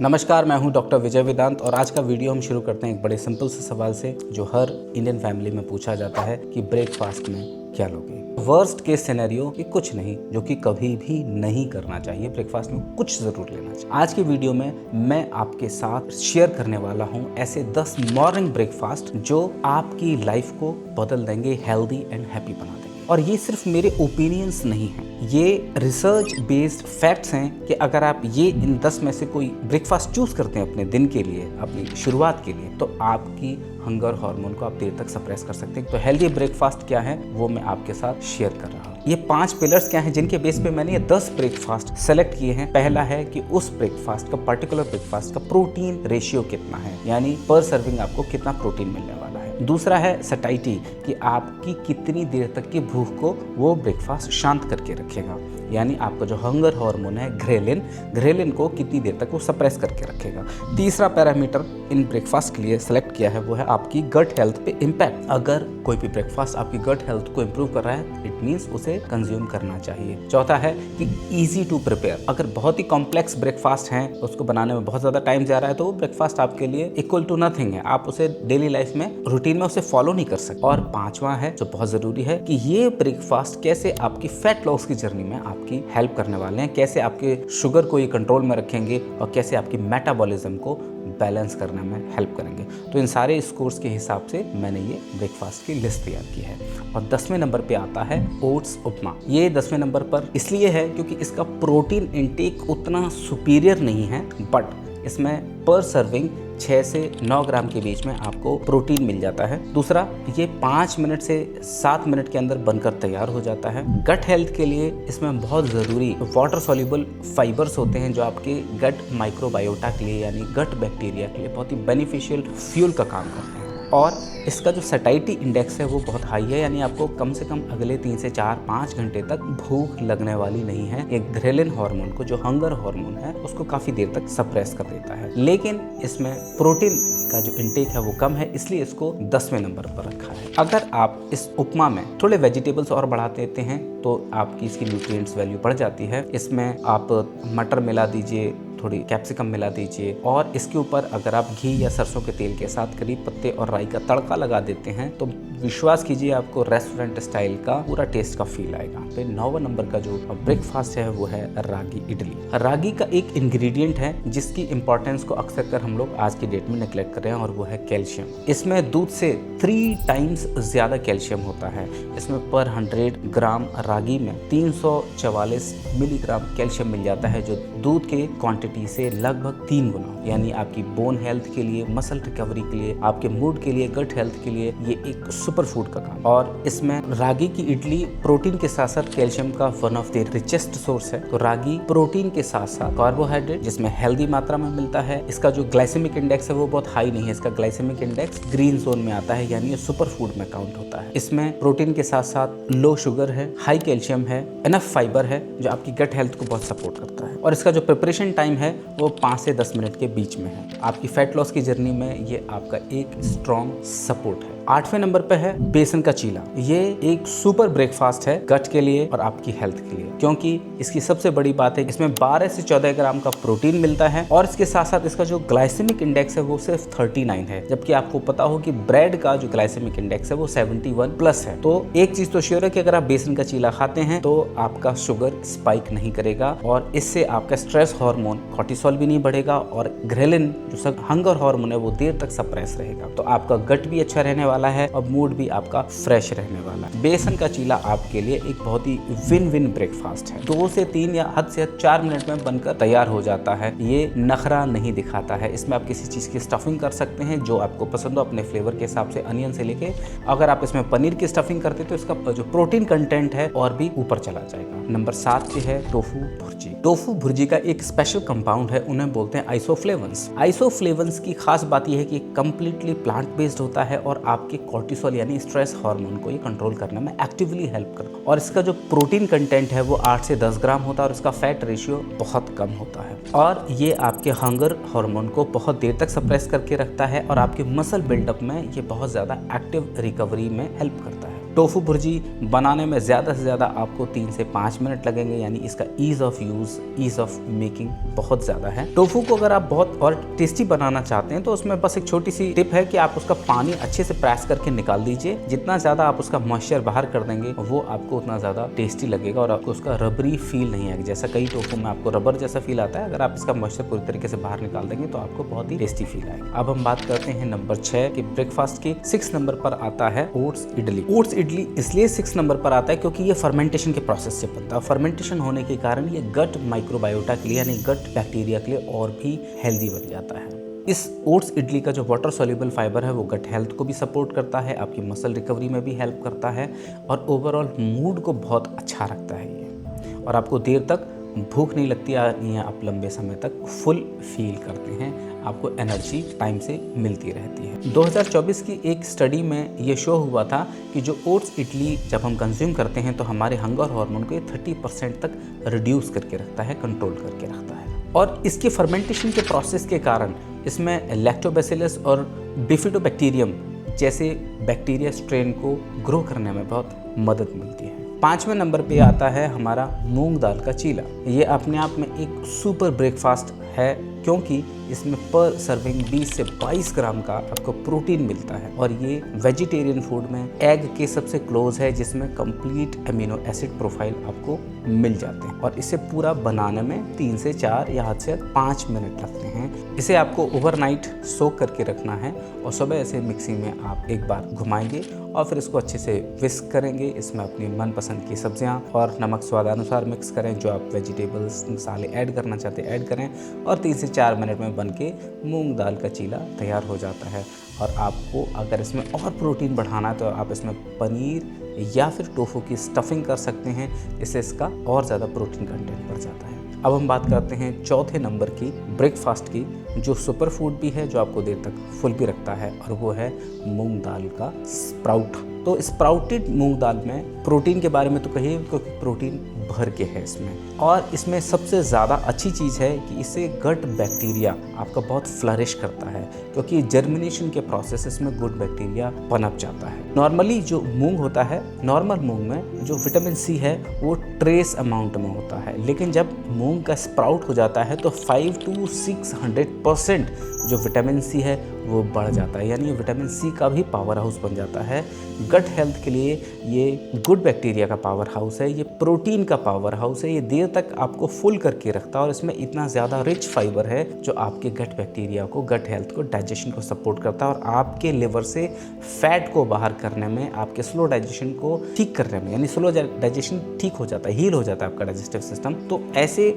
नमस्कार, मैं हूं डॉक्टर विजय वेदांत और आज का वीडियो हम शुरू करते हैं एक बड़े सिंपल से सवाल से जो हर इंडियन फैमिली में पूछा जाता है कि ब्रेकफास्ट में क्या लोगे। वर्स्ट केस सिनेरियो कि कुछ नहीं, जो कि कभी भी नहीं करना चाहिए। ब्रेकफास्ट में कुछ जरूर लेना चाहिए। आज की वीडियो में मैं आपके साथ शेयर करने वाला हूं ऐसे 10 मॉर्निंग ब्रेकफास्ट जो आपकी लाइफ को बदल देंगे, हेल्दी एंड हैप्पी बना देंगे। और ये सिर्फ मेरे ओपिनियंस नहीं हैं, ये रिसर्च बेस्ड फैक्ट्स हैं कि अगर आप ये इन 10 में से कोई ब्रेकफास्ट चूज करते हैं अपने दिन के लिए, अपनी शुरुआत के लिए, तो आपकी हंगर हार्मोन को आप देर तक सप्रेस कर सकते हैं। तो हेल्दी ब्रेकफास्ट क्या है वो मैं आपके साथ शेयर कर रहा हूँ। ये 5 पिलर्स क्या हैं जिनके बेस पे मैंने ये 10 ब्रेकफास्ट सेलेक्ट किए हैं। पहला है कि उस ब्रेकफास्ट का, पर्टिकुलर ब्रेकफास्ट का प्रोटीन रेशियो कितना है, यानी पर सर्विंग आपको कितना प्रोटीन मिलने वाला है। दूसरा है सटाइटी, कि आपकी कितनी देर तक की भूख को वो ब्रेकफास्ट शांत करके रखेगा, यानी आपका जो हंगर हार्मोन है ग्रेलिन को कितनी देर तक वो सप्रेस करके रखेगा। तीसरा पैरामीटर इन ब्रेकफास्ट के लिए सेलेक्ट किया है वो है आपकी गट हेल्थ पे इम्पैक्ट। अगर कोई भी ब्रेकफास्ट आपकी गट हेल्थ को इम्प्रूव कर रहा है, इट मीन्स उसे कंज्यूम करना चाहिए। चौथा है कि ईजी टू प्रिपेयर। अगर बहुत ही कॉम्प्लेक्स ब्रेकफास्ट है, उसको बनाने में बहुत ज़्यादा टाइम जा रहा है, तो वो ब्रेकफास्ट आपके लिए इक्वल टू नथिंग है। आप उसे डेली लाइफ में रूटीन में उसे फॉलो नहीं कर सकते। और पांचवा है जो बहुत ज़रूरी है कि ये ब्रेकफास्ट कैसे आपकी फैट लॉस की जर्नी में आपकी हेल्प करने वाले हैं, कैसे आपके शुगर को ये कंट्रोल में रखेंगे और कैसे आपकी मेटाबॉलिज्म को बैलेंस करने में हेल्प करेंगे। तो इन सारे स्कोर्स के हिसाब से मैंने ये ब्रेकफास्ट की लिस्ट तैयार की है। और 10वें नंबर पे आता है ओट्स उपमा। ये 10वें नंबर पर इसलिए है क्योंकि इसका प्रोटीन इंटेक उतना सुपीरियर नहीं है, बट इसमें पर सर्विंग 6 से 9 ग्राम के बीच में आपको प्रोटीन मिल जाता है। दूसरा, ये 5 मिनट से 7 मिनट के अंदर बनकर तैयार हो जाता है। गट हेल्थ के लिए इसमें बहुत ज़रूरी वाटर सॉल्युबल फाइबर्स होते हैं जो आपके गट माइक्रोबायोटा के लिए, यानी गट बैक्टीरिया के लिए बहुत ही बेनिफिशियल फ्यूल का काम करते हैं। और इसका जो सटाइटी इंडेक्स है वो बहुत हाई है, यानी आपको कम से कम अगले 3 से 4-5 घंटे तक भूख लगने वाली नहीं है। एक ग्रेलिन हार्मोन को, जो हंगर हार्मोन है, उसको काफ़ी देर तक सप्रेस कर देता है। लेकिन इसमें प्रोटीन का जो इंटेक है वो कम है, इसलिए इसको 10वें नंबर पर रखा है। अगर आप इस उपमा में थोड़े वेजिटेबल्स और बढ़ा देते हैं तो आपकी इसकी न्यूट्रिएंट्स वैल्यू बढ़ जाती है। इसमें आप मटर मिला दीजिए, थोड़ी कैप्सिकम मिला दीजिए, और इसके ऊपर अगर आप घी या सरसों के तेल के साथ करी पत्ते और राई का तड़का लगा देते हैं तो विश्वास कीजिए आपको रेस्टोरेंट स्टाइल का पूरा टेस्ट का फील आएगा। फिर 9वें नंबर का जो ब्रेकफास्ट है वो है रागी इडली। रागी का एक इंग्रेडिएंट है जिसकी इंपॉर्टेंस को अक्सर कर हम लोग आज की डेट में नेग्लेक्ट कर रहे हैं, और वो है कैल्शियम। इसमें दूध से 3 टाइम्स ज़्यादा कैल्शियम होता है। इसमें पर 100 ग्राम रागी में 344 मिलीग्राम कैल्शियम मिल जाता है, जो दूध के क्वांटिटी से लगभग 3 गुना, यानी आपकी बोन हेल्थ के लिए, मसल रिकवरी के लिए, आपके मूड के लिए, गट हेल्थ के लिए ये एक सुपर फूड का काम। और इसमें रागी की इडली प्रोटीन के साथ साथ कैल्शियम का one of the richest source है। तो रागी प्रोटीन के साथ साथ कार्बोहाइड्रेट जिसमें हेल्दी मात्रा में मिलता है। इसका जो ग्लाइसेमिक इंडेक्स है वो बहुत हाई नहीं है, इसका ग्लाइसेमिक इंडेक्स ग्रीन जोन में आता है, यानी ये सुपर फूड में काउंट होता है। इसमें प्रोटीन के साथ साथ लो शुगर है, हाई कैल्शियम है, इनफ फाइबर है जो आपकी गट हेल्थ को बहुत सपोर्ट करता है। और इसका जो प्रिपरेशन टाइम है वो 5 से 10 मिनट के बीच में है। आपकी फैट लॉस की जर्नी में ये आपका एक स्ट्रॉन्ग सपोर्ट है। 8वें नंबर पे है बेसन का चीला। ये एक सुपर ब्रेकफास्ट है गट के लिए और आपकी हेल्थ के लिए, क्योंकि इसकी सबसे बड़ी बात है कि इसमें 12 से 14 ग्राम का प्रोटीन मिलता है, और इसके साथ साथ इसका जो ग्लाइसेमिक इंडेक्स है वो सिर्फ 39 है, जबकि आपको पता हो कि ब्रेड का जो ग्लाइसेमिक इंडेक्स है वो 71 प्लस है। तो एक चीज तो श्योर है कि अगर आप बेसन का चीला खाते हैं तो आपका शुगर स्पाइक नहीं करेगा, और इससे आपका स्ट्रेस हार्मोन कॉर्टिसोल भी नहीं बढ़ेगा, और ग्रेलिन जो हंगर हार्मोन है वो देर तक सप्रेस रहेगा। तो आपका गट भी अच्छा रहने वाला है और मूड भी आपका फ्रेश रहने वाला है। बेसन का चीला आपके लिए एक बहुत ही विन विन ब्रेकफास्ट है। 2 से 3 या हद से 4 मिनट में बनकर तैयार हो जाता है। ये नखरा नहीं दिखाता है। इसमें आप किसी चीज़ की स्टफिंग कर सकते हैं जो आपको पसंद हो, अपने फ्लेवर के हिसाब से, अनियन से लेके। अगर आप इसमें पनीर की स्टफिंग करते तो इसका जो प्रोटीन कंटेंट है और भी ऊपर चला जाएगा। नंबर 7 पे है टोफू भुर्जी। टोफू भुर्जी का एक स्पेशल कंपाउंड है, उन्हें बोलते हैं आइसोफ्लेवंस। आइसोफ्लेवंस की खास बात यह है कि कंप्लीटली प्लांट बेस्ड होता है और आपके कॉर्टिसोल यानी स्ट्रेस हार्मोन को ये कंट्रोल करने में एक्टिवली हेल्प करता है। और इसका जो प्रोटीन कंटेंट है वो 8 से 10 ग्राम होता है, और इसका फैट रेशियो बहुत कम होता है। और ये आपके हंगर हार्मोन को बहुत देर तक सप्रेस करके रखता है, और आपके मसल बिल्डअप में ये बहुत ज़्यादा एक्टिव रिकवरी में हेल्प करता है। टोफू भुर्जी बनाने में ज़्यादा से ज़्यादा आपको 3 से 5 मिनट लगेंगे, यानी इसका ease of use, ease of making बहुत ज़्यादा है। टोफू को अगर आप बहुत और टेस्टी बनाना चाहते हैं तो उसमें बस एक छोटी सी टिप है कि आप उसका पानी अच्छे से प्रेस करके निकाल दीजिए। जितना ज़्यादा आप उसका मॉइस्चर बाहर कर देंगे वो आपको उतना ज़्यादा टेस्टी लगेगा और आपको उसका रबरी फील नहीं आएगा। जैसा कई टोफू में आपको रबर जैसा फील आता है, अगर आप इसका मॉइस्चर पूरी तरीके से बाहर निकाल देंगे तो आपको बहुत ही टेस्टी फील आएगा। अब हम बात करते हैं नंबर 6 के ब्रेकफास्ट की। 6 नंबर पर आता है ओट्स इडली। ओट्स इडली इसलिए 6 नंबर पर आता है क्योंकि ये फर्मेंटेशन के प्रोसेस से बनता है। फर्मेंटेशन होने के कारण ये गट माइक्रोबायोटा के लिए यानी गट बैक्टीरिया के लिए और भी हेल्दी बन जाता है। इस ओट्स इडली का जो वाटर सॉल्युबल फाइबर है वो गट हेल्थ को भी सपोर्ट करता है, आपकी मसल रिकवरी में भी हेल्प करता है और ओवरऑल मूड को बहुत अच्छा रखता है ये, और आपको देर तक भूख नहीं लगती है, आप लंबे समय तक फुल फील करते हैं, आपको एनर्जी टाइम से मिलती रहती है। 2024 की एक स्टडी में ये शो हुआ था कि जो ओट्स इडली जब हम कंज्यूम करते हैं तो हमारे हंगर हार्मोन को 30% तक रिड्यूस करके रखता है, कंट्रोल करके रखता है। और इसके फर्मेंटेशन के प्रोसेस के कारण इसमें लैक्टोबैसिलस और बिफिडोबैक्टीरियम जैसे बैक्टीरिया स्ट्रेन को ग्रो करने में बहुत मदद मिलती है। 5वें नंबर पे आता है हमारा मूंग दाल का चीला। ये अपने आप में एक सुपर ब्रेकफास्ट है क्योंकि इसमें पर सर्विंग 20 से 22 ग्राम का आपको प्रोटीन मिलता है और ये वेजिटेरियन फूड में एग के सबसे क्लोज है, जिसमें कंप्लीट अमीनो एसिड प्रोफाइल आपको मिल जाते हैं और इसे पूरा बनाने में 3 से 4 या हद से 5 मिनट लगते हैं। इसे आपको ओवरनाइट सोक करके रखना है और सुबह ऐसे मिक्सी में आप एक बार घुमाएंगे और फिर इसको अच्छे से विस्क करेंगे। इसमें अपनी मनपसंद की सब्जियां और नमक स्वादानुसार मिक्स करें, जो आप वेजिटेबल्स मसाले ऐड करना चाहते हैं ऐड करें और 3 से 4 मिनट में बनके मूंग दाल का चीला तैयार हो जाता है। और आपको अगर इसमें और प्रोटीन बढ़ाना है तो आप इसमें पनीर या फिर टोफू की स्टफिंग कर सकते हैं, इससे इसका और ज़्यादा प्रोटीन कंटेंट बढ़ जाता है। अब हम बात करते हैं चौथे नंबर की ब्रेकफास्ट की, जो सुपर फूड भी है, जो आपको देर तक फुल भी रखता है, और वो है मूंग दाल का स्प्राउट। तो स्प्राउटेड मूंग दाल में प्रोटीन के बारे में तो कहिए, क्योंकि प्रोटीन भर के है इसमें, और इसमें सबसे ज़्यादा अच्छी चीज़ है कि इससे गट बैक्टीरिया आपका बहुत फ्लरिश करता है, क्योंकि जर्मिनेशन के प्रोसेस इसमें गुड बैक्टीरिया पनप जाता है। नॉर्मली जो मूंग होता है, नॉर्मल मूंग में जो विटामिन सी है वो ट्रेस अमाउंट में होता है, लेकिन जब मूंग का स्प्राउट हो जाता है तो 500 to 600% जो विटामिन सी है वो बढ़ जाता है, यानी विटामिन सी का भी पावर हाउस बन जाता है। गट हेल्थ के लिए ये गुड बैक्टीरिया का पावर हाउस है, ये प्रोटीन का पावर हाउस है, ये देर तक आपको फुल करके रखता है और इसमें इतना ज़्यादा रिच फाइबर है जो आपके गट बैक्टीरिया को, गट हेल्थ को, डाइजेशन को सपोर्ट करता है और आपके लिवर से फैट को बाहर करने में, आपके स्लो डाइजेशन को ठीक करने में, यानी स्लो डाइजेशन ठीक हो जाता है, हील हो जाता है आपका डाइजेस्टिव सिस्टम। तो ऐसे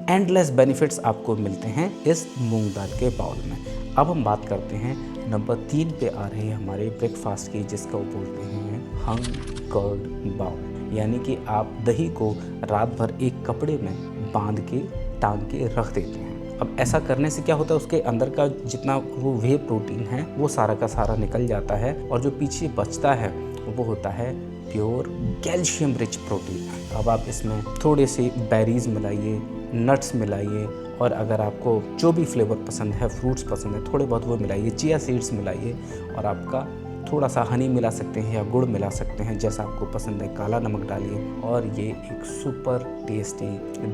एंडलेस बेनिफिट्स आपको मिलते हैं इस मूंग दाल के बाउल में। अब हम बात करते हैं नंबर 3 पे आ रही है हमारे ब्रेकफास्ट की, जिसको बोलते हैं हंग कर्ड बाउल, यानी कि आप दही को रात भर एक कपड़े में बांध के टांग के रख देते हैं। अब ऐसा करने से क्या होता है, उसके अंदर का जितना वो वे प्रोटीन है वो सारा का सारा निकल जाता है और जो पीछे बचता है वो होता है प्योर कैल्शियम रिच प्रोटीन। अब आप इसमें थोड़े से बेरीज मिलाइए, नट्स मिलाइए, और अगर आपको जो भी फ्लेवर पसंद है, फ्रूट्स पसंद है, थोड़े बहुत वो मिलाइए, चिया सीड्स मिलाइए, और आपका थोड़ा सा हनी मिला सकते हैं या गुड़ मिला सकते हैं, जैसा आपको पसंद है, काला नमक डालिए, और ये एक सुपर टेस्टी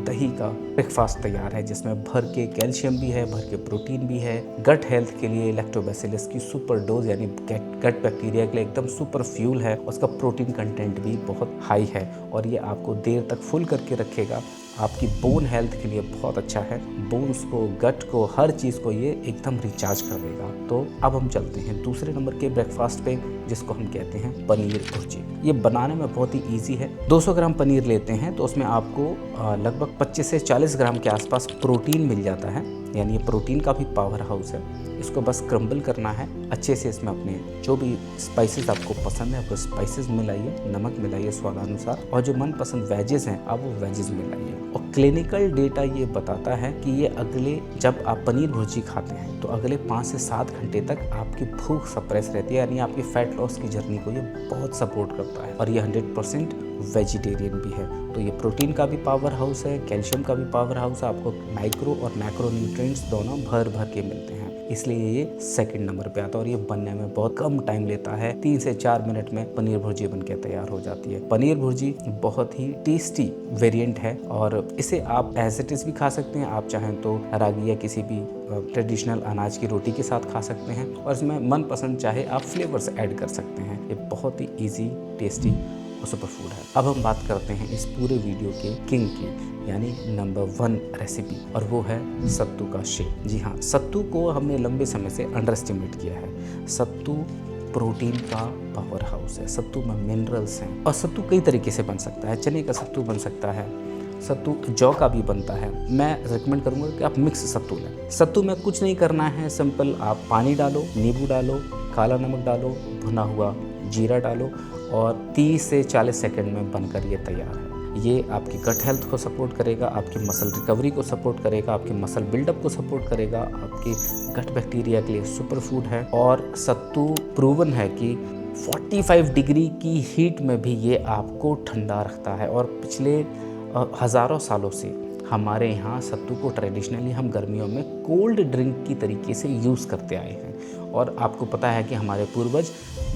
दही का ब्रेकफास्ट तैयार है, जिसमें भर के कैल्शियम भी है, भर के प्रोटीन भी है, गट हेल्थ के लिए लैक्टोबैसिलस की सुपर डोज यानी गट बैक्टीरिया के लिए एकदम सुपर फ्यूल है, उसका प्रोटीन कंटेंट भी बहुत हाई है और ये आपको देर तक फुल करके रखेगा। आपकी बोन हेल्थ के लिए बहुत अच्छा है, बोन्स को, गट को, हर चीज़ को ये एकदम रिचार्ज कर देगा। तो अब हम चलते हैं दूसरे नंबर के ब्रेकफास्ट पे, जिसको हम कहते हैं पनीर भुर्जी। ये बनाने में बहुत ही इजी है। 200 ग्राम पनीर लेते हैं तो उसमें आपको लगभग 25 से 40 ग्राम के आसपास प्रोटीन मिल जाता है, यानी ये प्रोटीन का भी पावर हाउस है। इसको बस क्रम्बल करना है अच्छे से, इसमें अपने जो भी स्पाइसेस आपको पसंद है वो स्पाइसेस मिलाइए, नमक मिलाइए स्वादानुसार, और जो मनपसंद वेजेस हैं आप वो वेजेस मिलाइए। और क्लिनिकल डेटा ये बताता है कि ये अगले, जब आप पनीर भुर्जी खाते हैं तो अगले 5 से 7 घंटे तक आपकी भूख सप्रेस रहती है, यानी आपकी फैट लॉस की जर्नी को ये बहुत सपोर्ट करता है और ये 100% वेजिटेरियन भी है। तो ये प्रोटीन का भी पावर हाउस है, कैल्शियम का भी पावर हाउस है, आपको माइक्रो और मैक्रो न्यूट्रिएंट्स दोनों भर भर के मिलते हैं, इसलिए ये सेकंड नंबर पे आता है और ये बनने में बहुत कम टाइम लेता है। 3 से 4 मिनट में पनीर भुर्जी बनके तैयार हो जाती है। पनीर भुर्जी बहुत ही टेस्टी वेरिएंट है और इसे आप एज इट इज भी खा सकते हैं, आप चाहें तो रागी या किसी भी ट्रेडिशनल अनाज की रोटी के साथ खा सकते हैं और इसमें मनपसंद चाहे आप फ्लेवर्स ऐड कर सकते हैं। ये बहुत ही ईजी, टेस्टी और सुपर फूड है। अब हम बात करते हैं इस पूरे वीडियो के किंग की, यानी नंबर 1 रेसिपी, और वो है सत्तू का शेक। जी हाँ, सत्तू को हमने लंबे समय से अंडर एस्टिमेट किया है। सत्तू प्रोटीन का पावर हाउस है, सत्तू में मिनरल्स हैं और सत्तू कई तरीके से बन सकता है। चने का सत्तू बन सकता है, सत्तू जौ का भी बनता है। मैं रिकमेंड करूँगा कि आप मिक्स सत्तू लें। सत्तू में कुछ नहीं करना है, सिंपल आप पानी डालो, नींबू डालो, काला नमक डालो, भुना हुआ जीरा डालो और 30 से 40 सेकंड में बनकर ये तैयार है। ये आपकी गट हेल्थ को सपोर्ट करेगा, आपकी मसल रिकवरी को सपोर्ट करेगा, आपकी मसल बिल्डअप को सपोर्ट करेगा, आपकी गट बैक्टीरिया के लिए सुपर फूड है। और सत्तू प्रूवन है कि 45 डिग्री की हीट में भी ये आपको ठंडा रखता है और पिछले हज़ारों सालों से हमारे यहाँ सत्तू को ट्रेडिशनली हम गर्मियों में कोल्ड ड्रिंक की तरीके से यूज़ करते आए हैं। और आपको पता है कि हमारे पूर्वज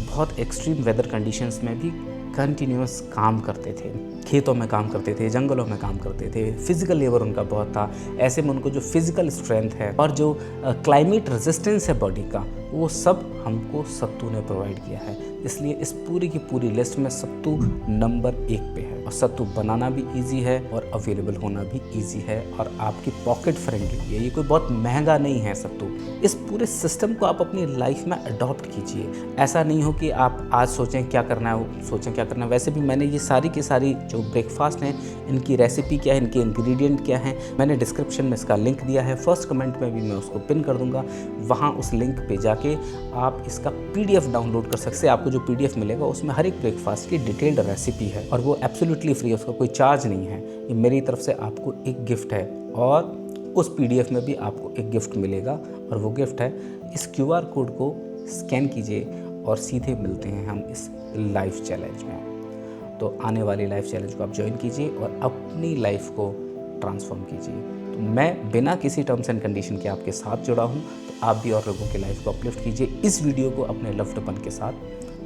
बहुत एक्सट्रीम वेदर कंडीशंस में भी कंटिन्यूस काम करते थे, खेतों में काम करते थे, जंगलों में काम करते थे, फिजिकल लेबर उनका बहुत था। ऐसे में उनको जो फिजिकल स्ट्रेंथ है और जो क्लाइमेट रेजिस्टेंस है बॉडी का, वो सब हमको सत्तू ने प्रोवाइड किया है। इसलिए इस पूरी की पूरी लिस्ट में सत्तू नंबर 1 पे है। और सत्तू बनाना भी इजी है और अवेलेबल होना भी इजी है और आपकी पॉकेट फ्रेंडली है। ये कोई बहुत महंगा नहीं है सत्तू। इस पूरे सिस्टम को आप अपनी लाइफ में अडॉप्ट कीजिए। ऐसा नहीं हो कि आप आज सोचें क्या करना है, वो सोचें क्या करना है। वैसे भी मैंने ये सारी की सारी जो ब्रेकफास्ट हैं, इनकी रेसिपी क्या है, इनके इंग्रेडिएंट क्या हैं, मैंने डिस्क्रिप्शन में इसका लिंक दिया है। फर्स्ट कमेंट में भी मैं उसको पिन कर दूंगा। वहाँ उस लिंक पे जाके आप इसका PDF डाउनलोड कर सकते हैं। आपको जो PDF मिलेगा उसमें हर एक ब्रेकफास्ट की डिटेल्ड रेसिपी है और वो एब्सोल्युटली फ्री है, उसका कोई चार्ज नहीं है। ये मेरी तरफ से आपको एक गिफ्ट है और उस PDF में भी आपको एक गिफ्ट मिलेगा और वो गिफ्ट है इस QR कोड को स्कैन कीजिए और सीधे मिलते हैं हम इस लाइफ चैलेंज में। तो आने वाली लाइफ चैलेंज को आप ज्वाइन कीजिए और अपनी लाइफ को ट्रांसफॉर्म कीजिए। तो मैं बिना किसी टर्म्स एंड कंडीशन के आपके साथ जुड़ा हूँ, तो आप भी और लोगों की लाइफ को अपलिफ्ट कीजिए। इस वीडियो को अपने लव्ड वन के साथ,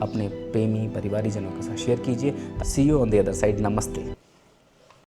अपने प्रेमी परिवारीजनों के साथ शेयर कीजिए। See you on the other side. नमस्ते।